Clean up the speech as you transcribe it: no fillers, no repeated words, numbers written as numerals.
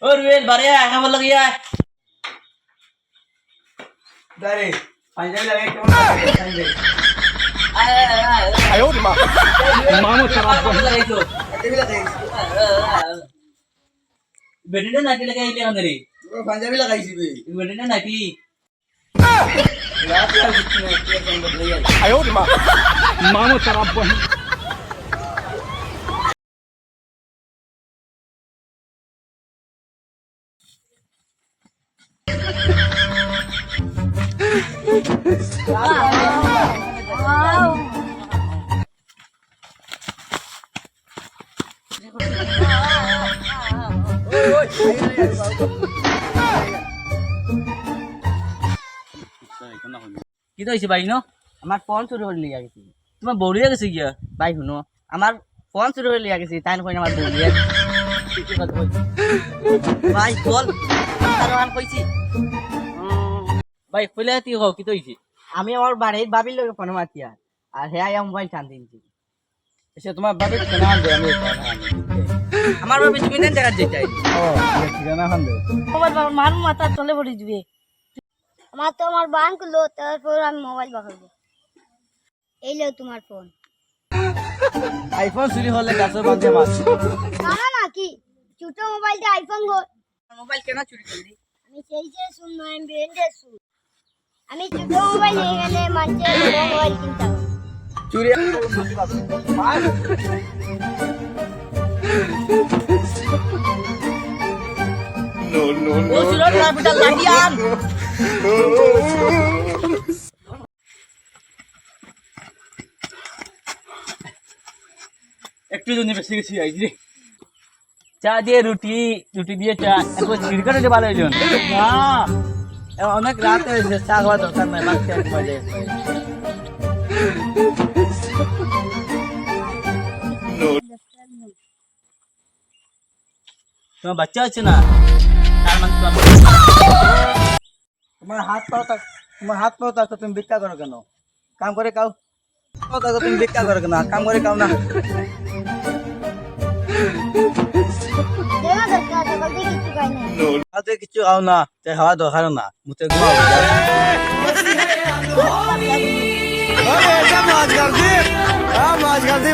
Ruin, বাড়ি আয় খাবার লাগি আয় দাঁড়ে পাঞ্জাবি লাগাই কেমন পাঞ্জাবি আয় ওরে মা মামু খারাপ লাগাইছো পাঞ্জাবি লাগাই বেডিনা নাকি লাগাইলে আন্দরে পাঞ্জাবি লাগাইছি বে বেডিনা নাকি রাত আর কিছু না কে বন্ধ হয়ে যায় আয় ওরে মা মামু খারাপ কি তো হইছে ভাই ন আমার ফোন চুরি করে লিয়া গেছি তোমার বউরিয়া গেছে গিয়া ভাই শুনো আমার ফোন চুরি করে লিয়া গেছি তাই কই আমার বউ ভাই বল তার কইছি ভাই কইলে তুই হও কি তো হইছে আমি আমার বাড়ির বাবির লগে ফোন মাতিয়া আর হে আই মোবাইল টান দিনছি এসে তোমার বাবা কেনা আনবে আমি আমার বাবি তুমি দেন জায়গা যেটাই ও ঠিকানা খান দে মোবাইল বাবার মান মাথা চলে পড়ে দিবে আমার তো আমার বান করলো তারপর আমি মোবাইল বাগাবো এই লো তোমার ফোন আইফোন চুরি হলে গাছের বাঁধে মাছ না না না কি ছোট মোবাইলটা আইফোন গো মোবাইল কেন চুরি করলি আমি সেই যে শুন আমি বেন্ডে শুন আমি ছোট মোবাইল নিয়ে গেলে মানছে বড় মোবাইল কিনতে হবে চুরি ও চুরি না বিটা লাগিয়ান একটু জন্য বেশি গেছি আইজি চা দিয়ে রুটি রুটি দিয়ে চা একবার ছিড়কাটা দিয়ে ভালো হইল না অনেক রাত হয়েছে চা খাওয়া দরকার নাই বাদ খেয়ে ঘুমাই যায় তোমার বাচ্চা আছে না তার মানে তোমার হাত পাও থাকতো তুমি ভিক্ষা করো কেন কাম করে খাও তুমি ভিক্ষা করো কেন কাম করে খাও না দেখা দরকার সকাল থেকে কিছু খাই নাই হাতে কিছু খাও না তাই খাওয়া দরকার না মুতে ঘুমাও মাছ গাল দি